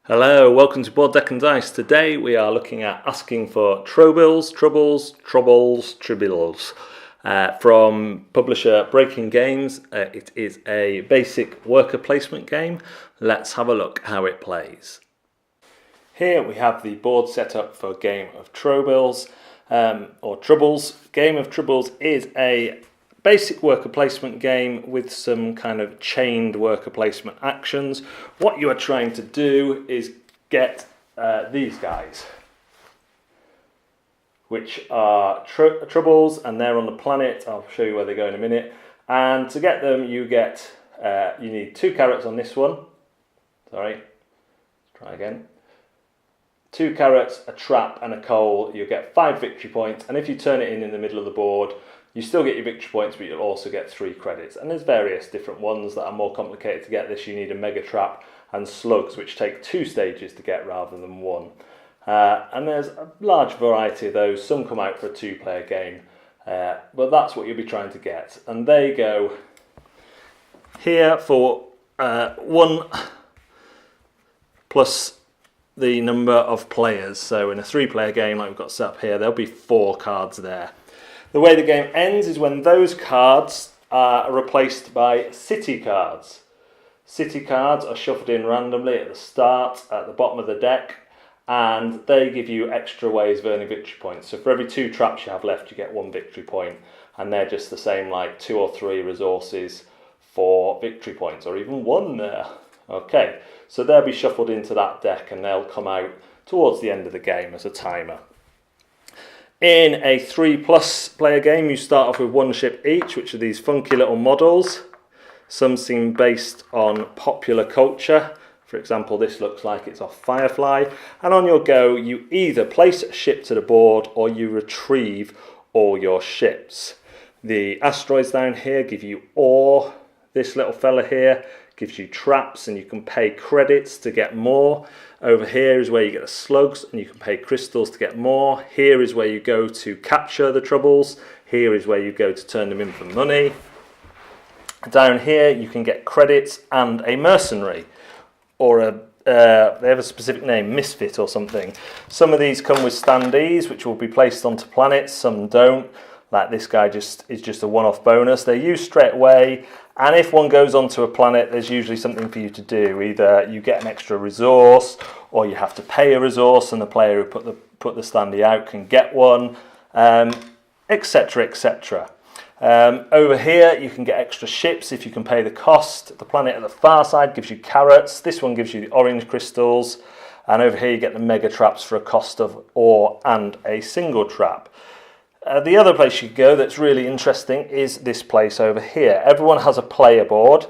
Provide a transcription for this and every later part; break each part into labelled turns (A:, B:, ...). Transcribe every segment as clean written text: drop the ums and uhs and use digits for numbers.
A: Hello, welcome to Board Deck and Dice. Today we are looking at Asking for Trobils, Trobils, from publisher Breaking Games. It is a basic worker placement game. Let's have a look how it plays. Here we have the board set up for Game of Trobils, or Trobils. Game of Trobils is a basic worker placement game with some kind of chained worker placement actions. What you are trying to do is get these guys, which are Trobils, and they're on the planet. I'll show you where they go in a minute. And to get them, you need 2 carrots on this one. Sorry, let's try again. 2 carrots, a trap, and a coal. You get 5 victory points, and if you turn it in the middle of the board, you still get your victory points, but you'll also get 3 credits. And there's various different ones that are more complicated to get this. You need a mega trap and slugs, which take 2 stages to get rather than 1. And there's a large variety of those. Some come out for a 2-player game, but that's what you'll be trying to get. And they go here for 1 plus the number of players. So in a 3-player game like we've got set up here, there'll be 4 cards there. The way the game ends is when those cards are replaced by city cards. City cards are shuffled in randomly at the start, at the bottom of the deck, and they give you extra ways of earning victory points. So for every 2 traps you have left, you get 1 victory point, and they're just the same, like 2 or 3 resources for victory points, or even 1 there. Okay, so they'll be shuffled into that deck, and they'll come out towards the end of the game as a timer. In a 3+ player game, you start off with 1 ship each, which are these funky little models. Some seem based on popular culture. For example, this looks like it's off Firefly. And on your go, you either place a ship to the board or you retrieve all your ships. The asteroids down here give you ore. This little fella here gives you traps, and you can pay credits to get more. Over here is where you get the slugs, and you can pay crystals to get more. Here is where you go to capture the Trobils. Here is where you go to turn them in for money. Down here you can get credits and a mercenary, or they have a specific name, misfit or something. Some of these come with standees, which will be placed onto planets. Some don't. Like this guy is just a one-off bonus. They're used straight away, and if one goes onto a planet, there's usually something for you to do. Either you get an extra resource, or you have to pay a resource, and the player who put the standee out can get one, etc., etc. Over here, you can get extra ships if you can pay the cost. The planet at the far side gives you carrots. This one gives you the orange crystals, and over here you get the mega traps for a cost of ore and a single trap. The other place you can go that's really interesting is this place over here. Everyone has a player board,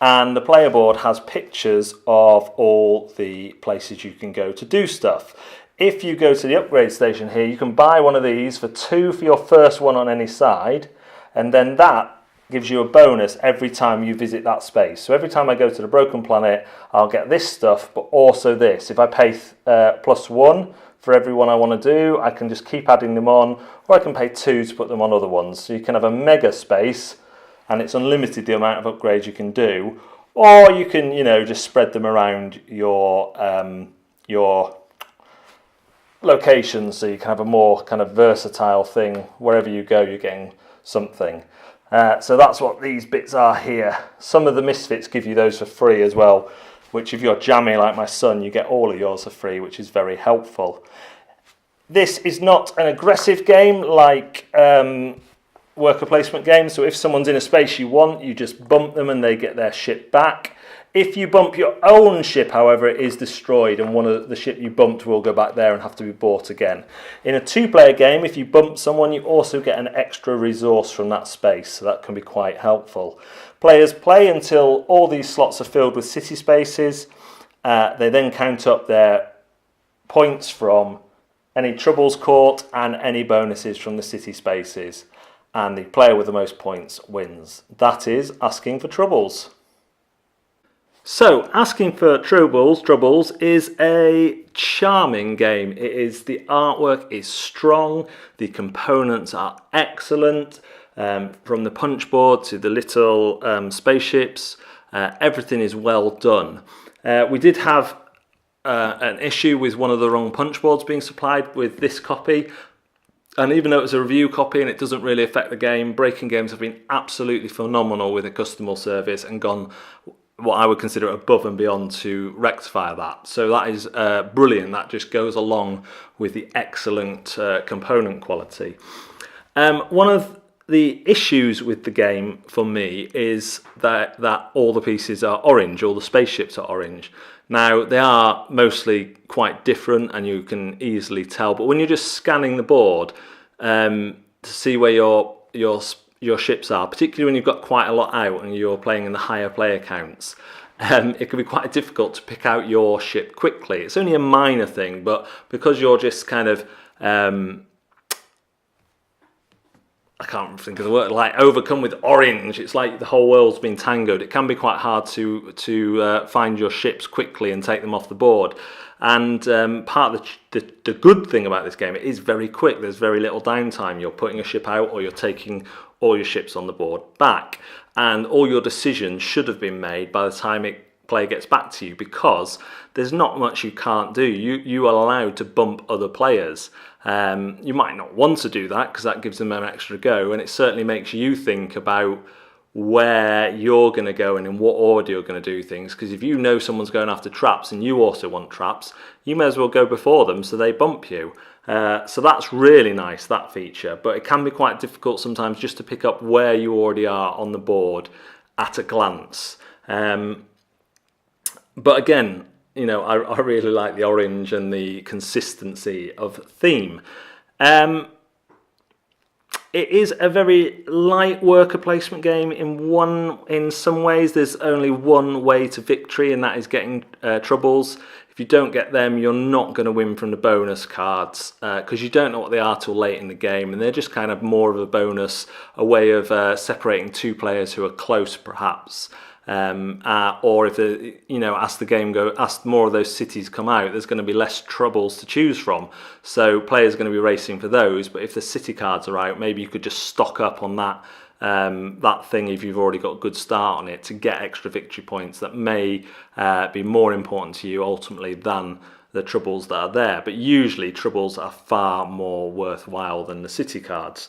A: and the player board has pictures of all the places you can go to do stuff. If you go to the upgrade station here, you can buy one of these for 2 for your first one on any side, and then that gives you a bonus every time you visit that space. So every time I go to the Broken Planet, I'll get this stuff, but also this. If I pay +1 for every one I want to do, I can just keep adding them on, or I can pay 2 to put them on other ones. So you can have a mega space, and it's unlimited the amount of upgrades you can do, or you can, just spread them around your locations, so you can have a more kind of versatile thing. Wherever you go, you're getting something. So that's what these bits are here. Some of the misfits give you those for free as well, which if you're jammy like my son, you get all of yours for free, which is very helpful. This is not an aggressive game like worker placement games, so if someone's in a space you want, you just bump them and they get their ship back. If you bump your own ship, however, it is destroyed, and one of the ship you bumped will go back there and have to be bought again. In a 2-player game, if you bump someone, you also get an extra resource from that space, so that can be quite helpful. Players play until all these slots are filled with city spaces. They then count up their points from any Trobils caught and any bonuses from the city spaces, and the player with the most points wins. That is Asking for Trobils. So, Asking for Trobils is a charming game. The artwork is strong, the components are excellent, from the punch board to the little spaceships, everything is well done. We did have an issue with one of the wrong punch boards being supplied with this copy. And even though it's a review copy and it doesn't really affect the game, Breaking Games have been absolutely phenomenal with the customer service and gone what I would consider above and beyond to rectify that. So that is brilliant. That just goes along with the excellent component quality. One of the issues with the game for me is that all the pieces are orange, all the spaceships are orange. Now, they are mostly quite different and you can easily tell, but when you're just scanning the board to see where your ships are, particularly when you've got quite a lot out and you're playing in the higher player counts, it can be quite difficult to pick out your ship quickly. It's only a minor thing, but because you're just kind of I can't think of the word, like overcome with orange. It's like the whole world's been tangoed. It can be quite hard to find your ships quickly and take them off the board. And part of the good thing about this game, it is very quick. There's very little downtime. You're putting a ship out or you're taking all your ships on the board back. And all your decisions should have been made by the time play gets back to you, because there's not much you can't do. You are allowed to bump other players. You might not want to do that because that gives them an extra go, and it certainly makes you think about where you're going to go and in what order you're going to do things, because if you know someone's going after traps and you also want traps, you may as well go before them so they bump you. So that's really nice, that feature, but it can be quite difficult sometimes just to pick up where you already are on the board at a glance. But again, you know, I really like the orange and the consistency of theme. It is a very light worker placement game in some ways. There's only one way to victory, and that is getting Trobils. If you don't get them, you're not going to win from the bonus cards because you don't know what they are till late in the game, and they're just kind of more of a bonus, a way of separating two players who are close, perhaps. Or if as more of those cities come out, there's going to be less Trobils to choose from. So players are going to be racing for those. But if the city cards are out, maybe you could just stock up on that thing if you've already got a good start on it to get extra victory points that may be more important to you ultimately than the Trobils that are there. But usually Trobils are far more worthwhile than the city cards.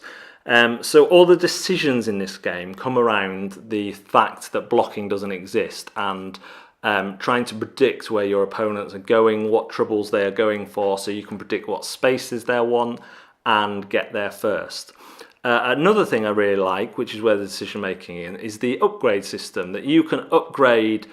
A: So all the decisions in this game come around the fact that blocking doesn't exist, and trying to predict where your opponents are going, what Trobils they are going for, so you can predict what spaces they'll want and get there first. Another thing I really like, which is where the decision making is the upgrade system, that you can upgrade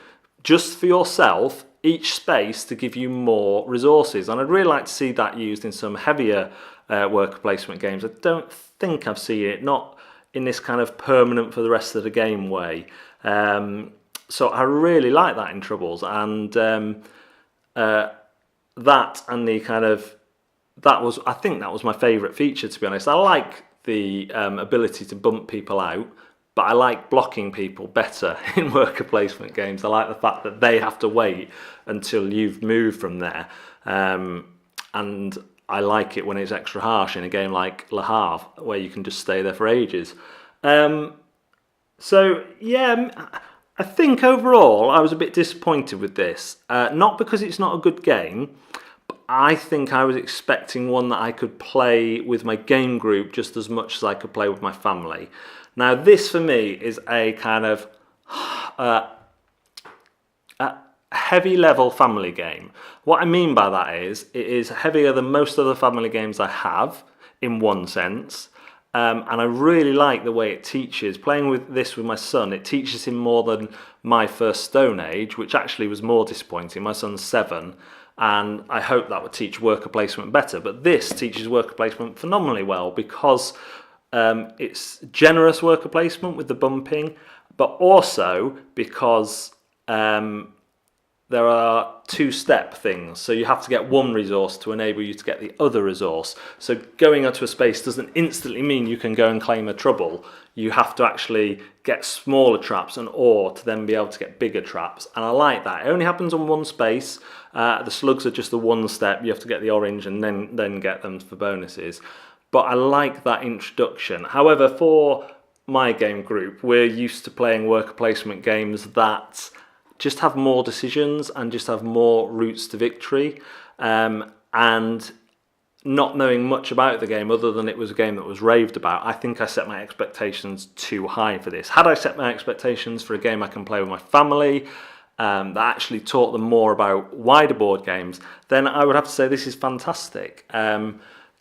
A: just for yourself each space to give you more resources, and I'd really like to see that used in some heavier worker placement games. I don't think I've seen it, not in this kind of permanent for the rest of the game way. So I really like that in Trobils, and that and the kind of I think that was my favourite feature, to be honest. I like the ability to bump people out, but I like blocking people better in worker placement games. I like the fact that they have to wait until you've moved from there, and I like it when it's extra harsh in a game like Le Havre, where you can just stay there for ages. So yeah, I think overall I was a bit disappointed with this. Not because it's not a good game, but I think I was expecting one that I could play with my game group just as much as I could play with my family. Now this for me is a kind of heavy level family game. What I mean by that is it is heavier than most other family games I have in one sense, and I really like the way it teaches. Playing with this with my son, it teaches him more than my first Stone Age, which actually was more disappointing. My son's 7, and I hope that would teach worker placement better, but this teaches worker placement phenomenally well because it's generous worker placement with the bumping, but also because there are 2-step things, so you have to get one resource to enable you to get the other resource. So going onto a space doesn't instantly mean you can go and claim a Trobil. You have to actually get smaller traps and ore to then be able to get bigger traps, and I like that. It only happens on one space. The slugs are just the one step. You have to get the orange and then get them for bonuses. But I like that introduction. However, for my game group, we're used to playing worker placement games that just have more decisions and just have more routes to victory. And not knowing much about the game other than it was a game that was raved about, I think I set my expectations too high for this. Had I set my expectations for a game I can play with my family, that actually taught them more about wider board games, then I would have to say this is fantastic.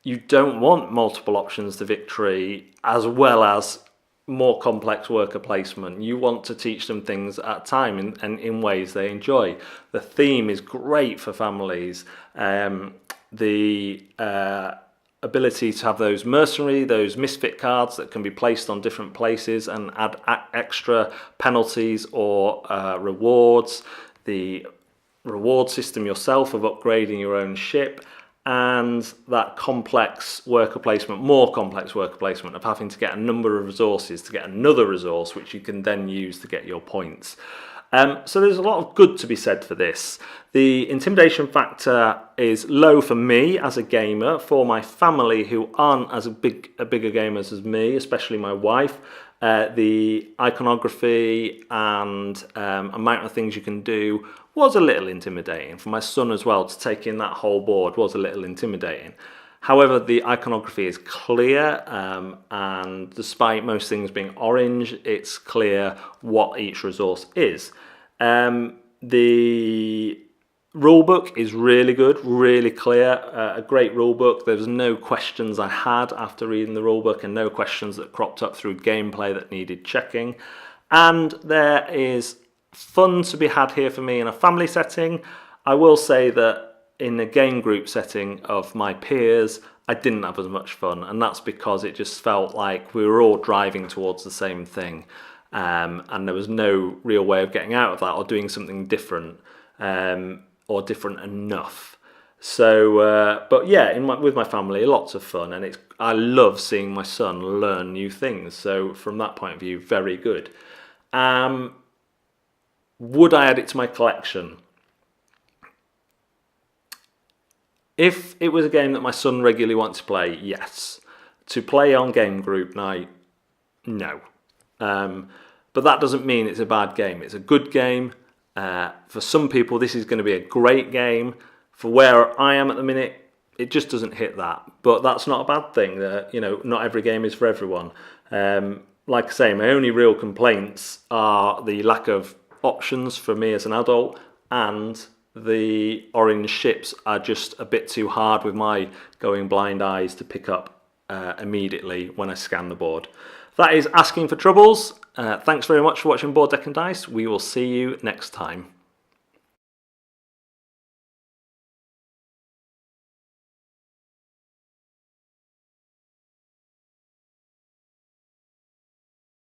A: You don't want multiple options to victory as well as more complex worker placement. You want to teach them things at a time and in ways they enjoy. The theme is great for families. The ability to have those mercenary, those misfit cards that can be placed on different places and add extra penalties or rewards. The reward system yourself of upgrading your own ship, and that complex worker placement, more complex worker placement of having to get a number of resources to get another resource which you can then use to get your points. So there's a lot of good to be said for this. The intimidation factor is low for me as a gamer. For my family who aren't as bigger gamers as me, especially my wife, the iconography and amount of things you can do was a little intimidating. For my son as well, to take in that whole board was a little intimidating. However, the iconography is clear, and despite most things being orange, it's clear what each resource is. The rulebook is really good, really clear, a great rulebook. There was no questions I had after reading the rulebook and no questions that cropped up through gameplay that needed checking. And there is fun to be had here for me in a family setting. I will say that in a game group setting of my peers, I didn't have as much fun, and that's because it just felt like we were all driving towards the same thing, and there was no real way of getting out of that or doing something different, or different enough. So, but yeah, with my family, lots of fun, and I love seeing my son learn new things. So from that point of view, very good. Would I add it to my collection? If it was a game that my son regularly wants to play, yes. To play on game group night, no. But that doesn't mean it's a bad game. It's a good game. For some people, this is going to be a great game. For where I am at the minute, it just doesn't hit that. But that's not a bad thing. Not every game is for everyone. Like I say, my only real complaints are the lack of options for me as an adult, and the orange ships are just a bit too hard with my going blind eyes to pick up immediately when I scan the board. That is asking for Trobils. Thanks very much for watching Board Deck and Dice. We will see you next time.